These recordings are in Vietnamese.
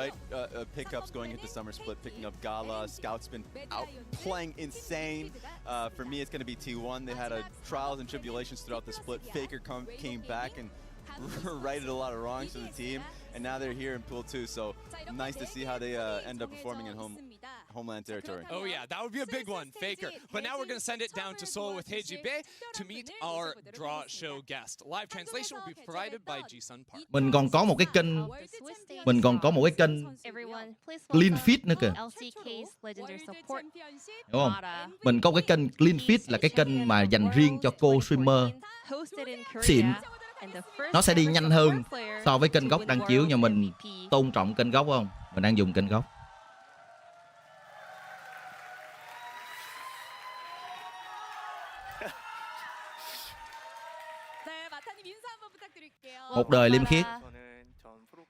right? Pickups going into summer split, picking up Gala. Scout's been out playing insane. For me, it's going to be T1. They had trials and tribulations throughout the split. Faker came back and righted a lot of wrongs for the team, and now they're here in Pool 2, so nice to see how they end up performing in homeland territory. Oh yeah, that would be a big one, Faker. But now we're going to send it down to Seoul with HGB to meet our draw show guest. Live translation will be provided by Ji-sun Park. Mình còn có một cái kênh, Clean Fit nữa kìa. Đúng không? Mình có cái kênh Clean Fit là cái kênh mà dành riêng cho cô streamer xịn. Nó sẽ đi nhanh hơn so với kênh gốc đang chiếu, nhưng mình tôn trọng kênh gốc không? Mình đang dùng kênh gốc. Một đời liêm khiết.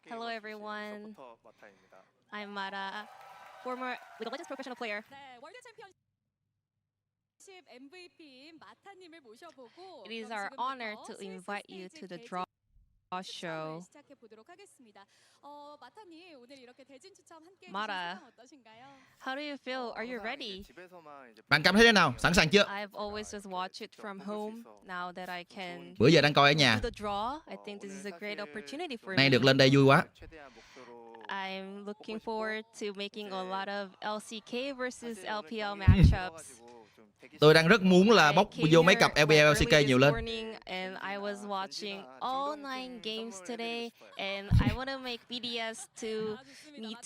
Hello everyone. I'm Mara, former League of Legends professional player. It is our honor to invite you to the draw show. Mara, how do you feel? Are you ready? Bạn cảm thấy thế nào? Sẵn sàng chưa? I've always just watched it from home. Now that I can Bữa giờ đang coi ở nhà. do the draw, I think this is a great opportunity for Nay me. được lên đây vui quá. I'm looking forward to making a lot of LCK versus LPL matchups. Tôi đang rất muốn là bóc vô mấy cặp LPL LCK nhiều lên. And I was watching all 9 games today, and I want to make BDS to meet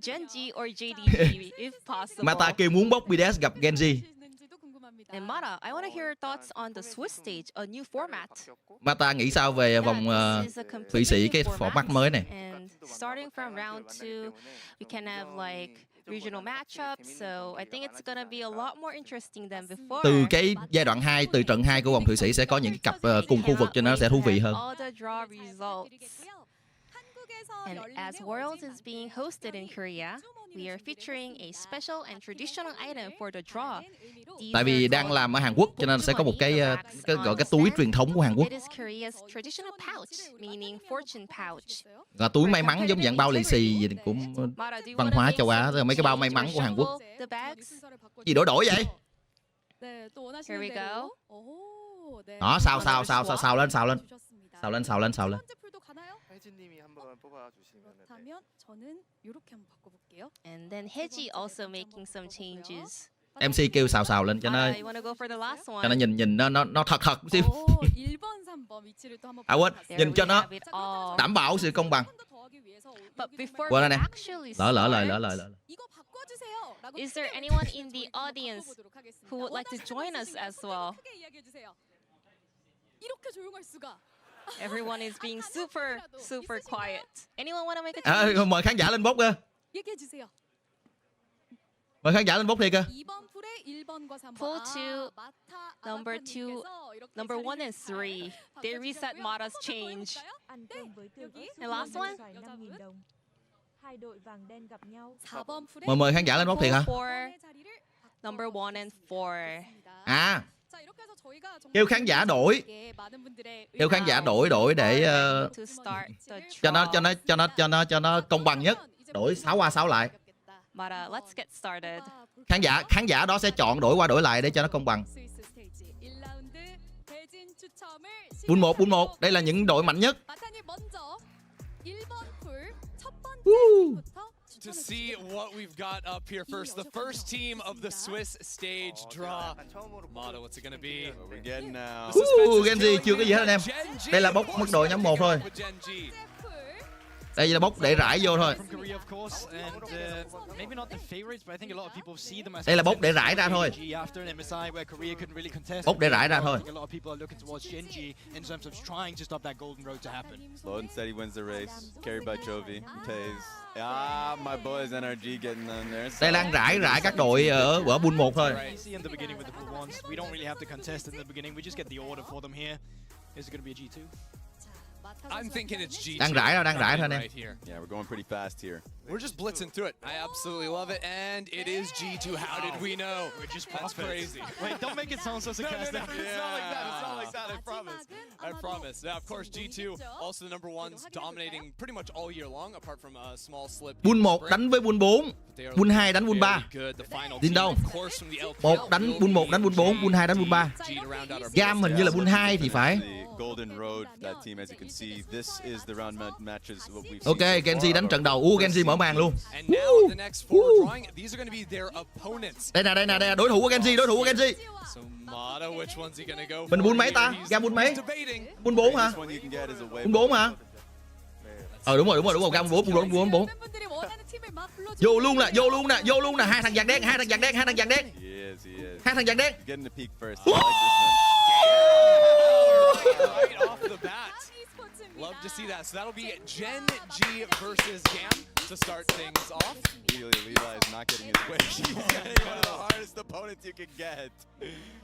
gen.g or JDG if possible. Mata kêu muốn bóc BDS gặp gen.g. And Mata, I want to hear your thoughts on the Swiss stage, a new format. Mata nghĩ sao về vòng Thụy Sĩ, cái format mới này? And starting from round 2, we can have like regional matchups, so I think it's gonna be a lot more interesting than before. Từ cái giai đoạn 2, từ trận 2 của vòng Thụy Sĩ sẽ có những cái cặp cùng khu vực cho nó sẽ thú vị hơn. All the draw results. And as Worlds is being hosted in Korea, we are featuring a special and traditional item for the draw. Tại vì đang làm ở Hàn Quốc cho nên sẽ có một cái gọi cái túi truyền thống của Hàn Quốc. It is Korea's traditional pouch, meaning fortune pouch. Là túi may mắn giống dạng bao lì xì gì của văn hóa châu Á, mấy cái bao may mắn của Hàn Quốc. Gì đổi vậy? Here we go. Đó, xào lên. And then Heji also making some changes. MC kêu xào lên cho nó nhìn nó thật xíu. À quên, nhìn cho nó đảm bảo sự công bằng. Quên đây nè. Lỡ. Is there anyone in the audience who would like to join us as well? Everyone is being super quiet. Anyone want to make a change? Mời khán giả lên bốc kìa. Mời khán giả lên bốc đi kìa. Pool 2, number 1 and 3. They reset Mata's change. And last one? Mời khán giả lên bốc thiệt hả? Number 1 and 4. À, kêu khán giả đổi để cho nó công bằng nhất. Đổi 6 qua 6 lại. Let's get started. Khán giả đó sẽ chọn đổi qua đổi lại để cho nó công bằng. Pool 1, đây là những đội mạnh nhất. To see what we've got up here first, the first team of the Swiss stage draw. Mata, what's it gonna be? We're getting now. Gen.g chưa có gì hết anh em. Đây là bốc mức độ nhóm 1 thôi. Đây là bốc để rải vô thôi. Đây là bốc để rải ra thôi. Bốc để rải ra thôi. Slow and steady wins the race. Carried by Jovi. Pays. My boys NRG getting them there. Đây đang rải các đội ở Pool 1 thôi. I'm thinking it's G2. Đang rải thôi nè. Yeah, we're going pretty fast here. We're just blitzing through it. I absolutely love it, and it is G2. How did we know? We're just crazy. Wait, don't make it sound so sarcastic. No, it's not like that. It's not like that. I promise. I promise. Yeah, of course, G2 also the number ones, dominating pretty much all year long, apart from a small slip. Bull 1 đánh với Bull 4, Bull 2 đánh Bull 3. Din đâu? 1 đánh Bull 1 đánh Bull 4, Bull 2 đánh Bull 3. Gam hình như là Bull 2 thì phải. Ok, gen.g đánh trận đầu. gen.g mở màn luôn. Đây nè, đối thủ của gen.g, đối thủ của gen.g. Mình Bull mấy ta? Gam Bull mấy? Bull 4 hả? Bull 4 hả? Đúng rồi, Gam Bull 4. Vô luôn nè, hai thằng vàng đen. Hai thằng vàng đen. Right off the bat. Love to see that. So that'll be gen.g versus Gam to start things off. Levi is not getting his way. He's getting one of the hardest opponents you can get.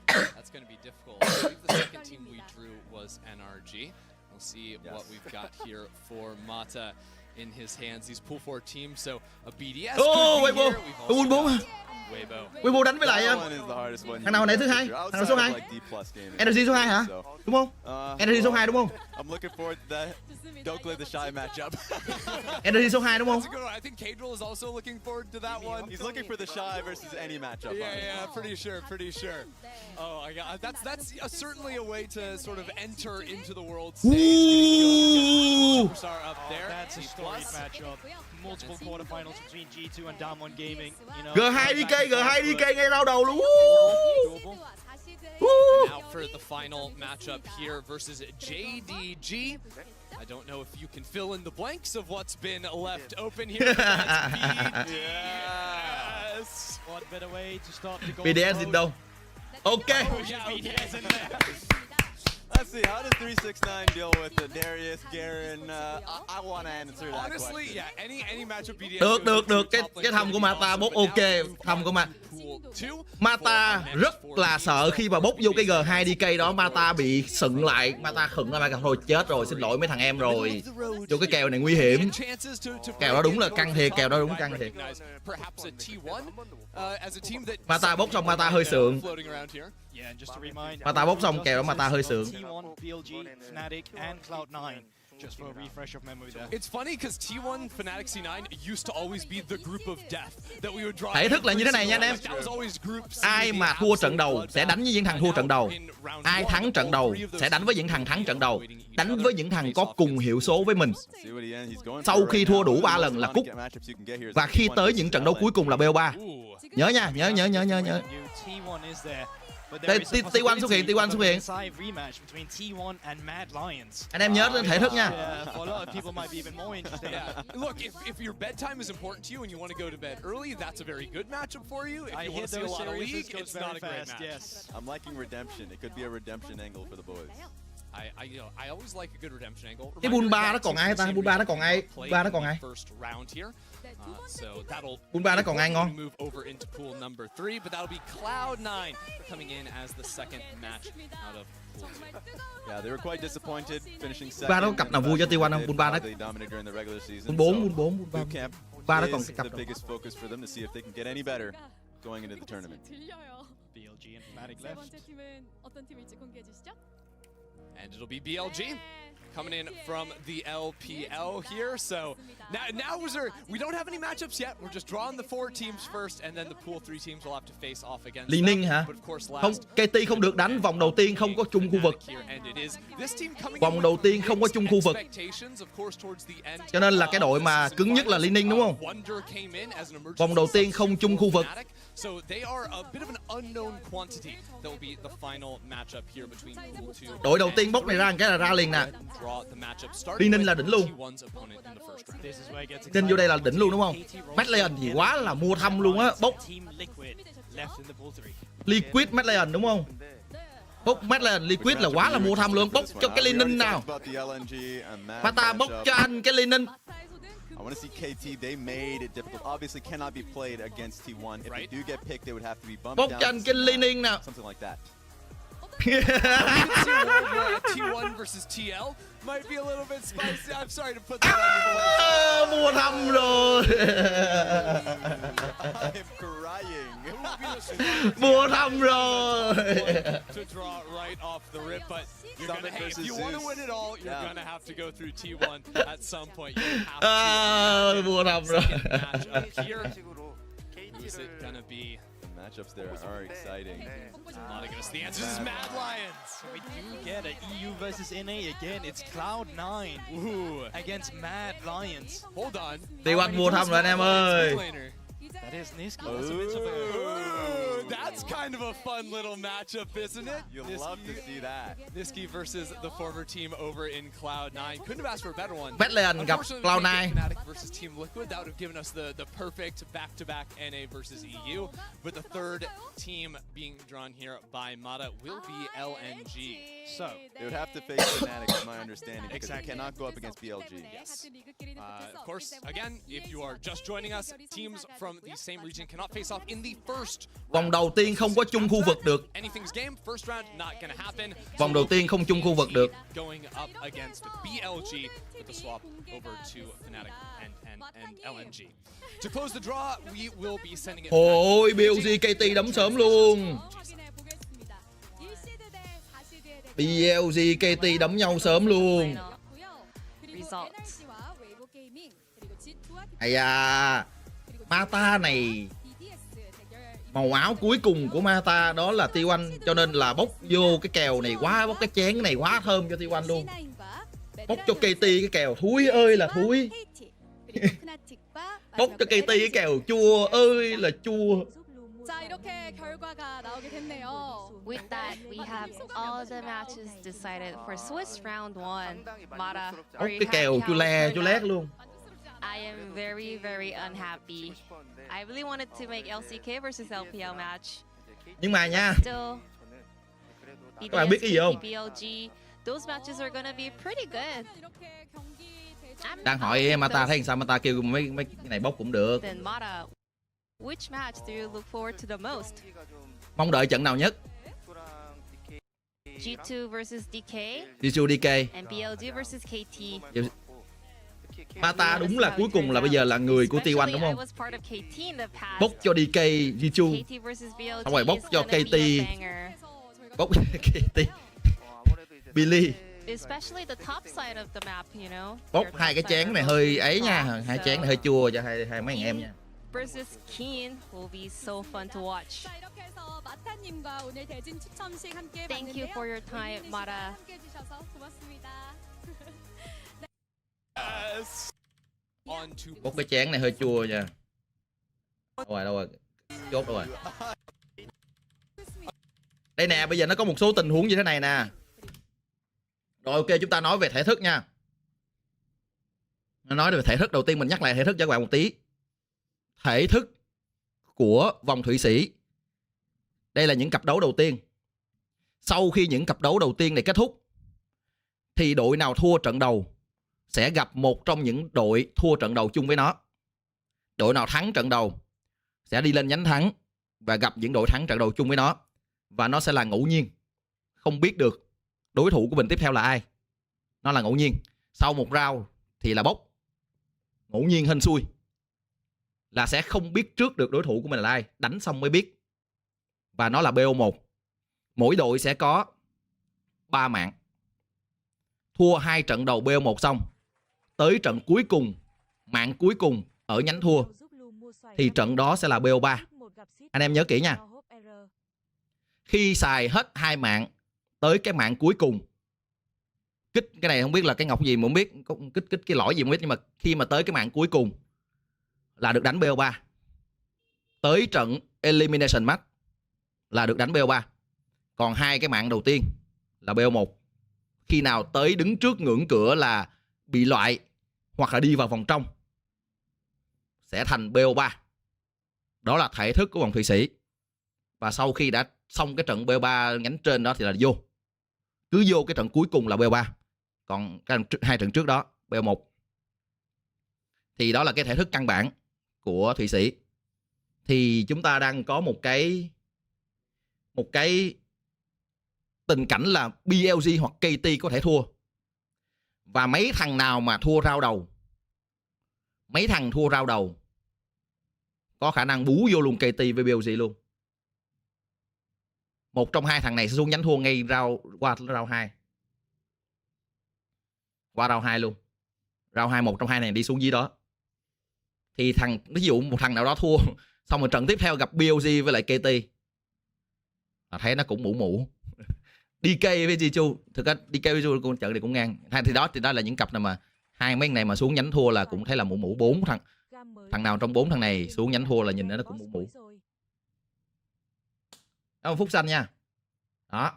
That's going to be difficult. I believe the second team we drew was NRG. We'll see what we've got here for Mata in his hands. These pool 4 teams, so a BDS. Bull 4 Weibo đánh với lại thằng nào hồi nãy thứ hai? Thằng nào số 2? Energy số 2 hả? Đúng không? Energy số 2 đúng không? I'm looking forward to that. Don't play the shy matchup. Energy số 2 đúng không? I think Cadril is also looking forward to that one. He's looking for the shy versus any matchup. Yeah, pretty sure. Oh my god, that's certainly a way to sort of enter into the world stage. Superstar up there. That's a storied matchup. Multiple quarterfinals between G2 and Damwon Gaming. G2 DK ngay lao đầu luôn. Now for the final matchup here versus JDG. I don't know if you can fill in the blanks of what's been left open here. Yes. What better way to start the goal? BDS gì đâu? Ok. Let's see, how does 369 deal with the Darius, Garen? I want to answer that Honestly, question. yeah, any matchup BDS. Được. Cái thăm của Mata bốc ok. Thăm của Mata rất là sợ khi mà bốc vô cái G2 DK đó. Mata bị sựng lại. Mata khựng lại. Thôi chết rồi, xin lỗi mấy thằng em rồi. Vô cái kèo này nguy hiểm. Kèo đó đúng là căng thiệt. Mata bốc xong Mata hơi sượng. Mata bốc xong kèo đó Mata hơi sượng. Just for a refresh of memory there. It's funny because T1 Fnatic C9 used to always be the group of death that we would draw. Thể thức là như thế này nha anh em. Ai mà thua trận đầu sẽ đánh với những thằng thua trận đầu. Ai thắng trận đầu sẽ đánh với những thằng thắng trận đầu. Đánh với những thằng có cùng hiệu số với mình. Sau khi thua đủ 3 lần là cút. Và khi tới những trận đấu cuối cùng là BO3. Nhớ nha, nhớ. Đây, T1 xuất hiện. Anh em nhớ thể thức nha. Look, if your bedtime is important to you and you want to go to bed early, that's a very good matchup for you. If you want to see a lot of league, it's not a great match. I'm liking redemption. It could be a redemption angle for the boys. I always like a good redemption angle. Cái Bull 3 nó còn ai ta? Bull 3 nó còn ai? Bull 3 nó còn ai? Bull 3 nó còn ai ngon? Move over into pool number 3, but that'll be Cloud9 coming in as the second match out of pool 2. Yeah, they were quite disappointed finishing second. Bull 3 nó cặp nào vui cho T1 không? Bull 3 nó. Bull 4. 3 nó còn cái cặp. The biggest focus for them to see if they can get any better going into the tournament. BLG and Fnatic left. And it'll be BLG coming in from the LPL here. So now we don't have any matchups yet. We're just drawing the 4 teams first, and then the pool 3 teams will have to face off against Liên Ninh hả? Không, KT không được đánh. Vòng đầu tiên không có chung khu vực. Vòng đầu tiên không có chung khu vực. Cho nên là cái đội mà cứng nhất là Liên Ninh đúng không? Vòng đầu tiên không chung khu vực. So they are a bit of an unknown quantity. That will be the final matchup here between pool 2. Đội đầu tiên bốc này ra cái là ra liền nè. Liên Ninh là đỉnh luôn. Nên vô đây là đỉnh luôn đúng không? Madleon thì quá là mua thăm luôn á. Bốc Liquid Madleon đúng không? Bốc Madleon Liquid là quá là mua thăm luôn. Bốc cho cái Liên Ninh nào. Mata bốc cho anh cái Liên Ninh. I want to see KT. They made it difficult. Obviously, cannot be played against T1. If they do get picked, they would have to be bumped down. Something like that. T1 versus TL might be a little bit spicy. I'm sorry to put that on your mua thăm rồi. I'm crying. Who would be Mua thăm rồi. To draw right off the rip, but you're gonna, hey, if you want to win it all, you're gonna have to go through T1 at some point. You have to. Mua thăm rồi. Match up here. Who's it gonna be? The matchups there are exciting. Not against the answer. This is Mad Lions. So we do get an EU versus NA again. It's Cloud9 against Mad Lions. Hold on. T1 mua thăm rồi anh em ơi. That is Niski. That's a bit of a... Ooh, that's kind of a fun little matchup, isn't it? You'll love to see that. Niski versus the former team over in Cloud9. Couldn't have asked for a better one. Badland gặp Cloud9. Fnatic versus Team Liquid. That would have given us the perfect back-to-back NA versus EU. But the third team being drawn here by Mata will be LMG. So, They would have to face Fnatic, from my understanding, because Exactly. they cannot go up against BLG. Yes. Of course, again, if you are just joining us, teams from the same region cannot face off in the first Vòng đầu tiên không có chung khu vực được. Anything's game. First round not gonna happen. Vòng đầu tiên không chung khu vực được. Going up against BLG with the swap over to Fnatic and LMG. To close the draw, we will be sending it. Ôi, BLG KT đấm sớm luôn. BLG KT đấm nhau sớm luôn. Results. Ây da, Mata này, màu áo cuối cùng của Mata đó là T1, cho nên là bốc vô cái kèo này quá, bốc cái chén này quá thơm cho T1 luôn. Bốc cho KT cái kèo thúi ơi là thúi. Bốc cho KT cái kèo chua ơi là chua. With that, we have all the matches decided for Swiss round 1. Mata, Bốc are you cái kèo happy chua how le it chua turned lét out? luôn. I am very, very unhappy. I really wanted to make LCK versus LPL match. Nhưng mà nha, Still, các bạn biết cái gì không? BLG, those matches are gonna be pretty good. Đang hỏi Mata thấy sao, Mata kêu mấy cái này bốc cũng được. Then Mata, which match do you look forward to the most? Mong đợi trận nào nhất? G2 versus DK Siêu DK. and BLG versus KT. Mata đúng là cuối cùng là bây giờ là người của T1 đúng không? Bốc cho DK G2, xong rồi bốc cho KT, bốc KT Billy. Especially the top side of the map, you know. Bốc hai cái chén này hơi ấy nha, hai chén này hơi chua cho hai mấy anh em nha. Versus Keen will be so fun to watch. Thank you for your time, Mata. Yes. On to Bốc cái chén này hơi chua nha. Đâu rồi, chốt đâu rồi. Đây nè, bây giờ nó có một số tình huống như thế này nè. Rồi ok, chúng ta nói về thể thức nha. Nói về thể thức, đầu tiên mình nhắc lại thể thức cho các bạn một tí. Thể thức của vòng Thụy Sĩ. Đây là những cặp đấu đầu tiên. Sau khi những cặp đấu đầu tiên này kết thúc, thì đội nào thua trận đầu sẽ gặp một trong những đội thua trận đầu chung với nó. Đội nào thắng trận đầu sẽ đi lên nhánh thắng và gặp những đội thắng trận đầu chung với nó. Và nó sẽ là ngẫu nhiên. Không biết được đối thủ của mình tiếp theo là ai. Nó là ngẫu nhiên. Sau một round thì là bốc. Ngẫu nhiên hên xui. Là sẽ không biết trước được đối thủ của mình là ai. Đánh xong mới biết. Và nó là BO1. Mỗi đội sẽ có 3 mạng. Thua 2 trận đầu BO1 xong, tới trận cuối cùng, mạng cuối cùng ở nhánh thua, thì trận đó sẽ là BO3. Anh em nhớ kỹ nha. Khi xài hết 2 mạng tới cái mạng cuối cùng, kích cái này không biết là cái ngọc gì mà không biết, kích cái lõi gì không biết, nhưng mà khi mà tới cái mạng cuối cùng là được đánh BO3. Tới trận Elimination Match là được đánh BO3. Còn 2 cái mạng đầu tiên là BO1. Khi nào tới đứng trước ngưỡng cửa là bị loại hoặc là đi vào vòng trong sẽ thành BO3. Đó là thể thức của vòng Thụy Sĩ. Và sau khi đã xong cái trận BO3 nhánh trên đó thì là vô. Cứ vô cái trận cuối cùng là BO3. Còn cái 2 trận trước đó BO1. Thì đó là cái thể thức căn bản của Thụy Sĩ. Thì chúng ta đang có một cái tình cảnh là BLG hoặc KT có thể thua. Và mấy thằng nào mà thua round đầu, mấy thằng thua round đầu có khả năng bú vô luôn KT với BLG luôn. một trong hai thằng này sẽ xuống nhánh thua ngay qua round 2. Qua round 2 luôn. Round 2 một trong hai này đi xuống dưới đó. Thì ví dụ một thằng nào đó thua, xong rồi trận tiếp theo gặp BLG với lại KT. Thấy nó cũng mũ. DK với Jichu, thực ra DK với Jichu trận này cũng ngang. Thì đó là những cặp nào mà hai mấy này mà xuống nhánh thua là cũng thấy là mũ. 4 thằng nào trong 4 thằng này xuống nhánh thua là nhìn nó cũng mũ. Đó, phút xanh nha. Đó.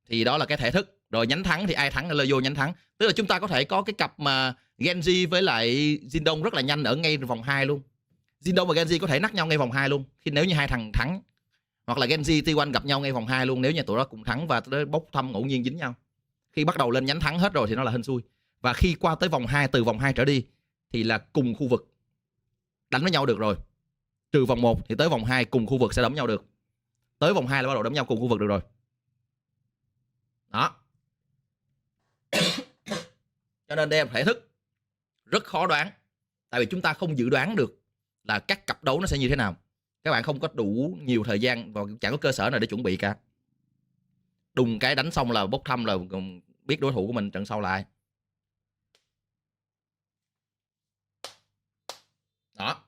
Thì đó là cái thể thức. Rồi nhánh thắng thì ai thắng là vô nhánh thắng. Tức là chúng ta có thể có cái cặp mà gen.g với lại Jindong rất là nhanh ở ngay vòng 2 luôn. Jindong và gen.g có thể nắc nhau ngay vòng 2 luôn. Khi nếu như hai thằng thắng. Hoặc là gen.g T1 gặp nhau ngay vòng 2 luôn. Nếu như tụi đó cùng thắng và tới bốc thăm ngẫu nhiên dính nhau. Khi bắt đầu lên nhánh thắng hết rồi thì nó là hên xui. Và khi qua tới vòng 2, từ vòng 2 trở đi thì là cùng khu vực đánh với nhau được rồi. Trừ vòng 1 thì tới vòng 2 cùng khu vực sẽ đấm nhau được. Tới vòng 2 là bắt đầu đấm nhau cùng khu vực được rồi. Đó. Cho nên đây là thể thức rất khó đoán. Tại vì chúng ta không dự đoán được là các cặp đấu nó sẽ như thế nào. Các bạn không có đủ nhiều thời gian và chẳng có cơ sở nào để chuẩn bị cả. Đùng cái đánh xong là bốc thăm là biết đối thủ của mình trận sau là ai. Đó.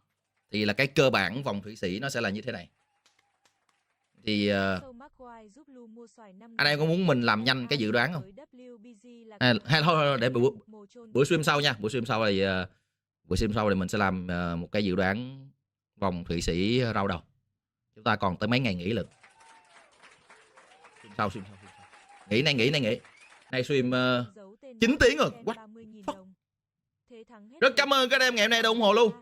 Thì là cái cơ bản vòng Thụy Sĩ nó sẽ là như thế này. Thì anh em có muốn mình làm nhanh cái dự đoán không? Hay thôi để buổi stream sau nha. Buổi stream sau thì mình sẽ làm một cái dự đoán vòng Thụy Sĩ rau đầu. Chúng ta còn tới mấy ngày nghỉ lận. Stream sau. Nghỉ. Nay stream 9 tiếng rồi. What? Rất cảm ơn các em ngày hôm nay đã ủng hộ luôn.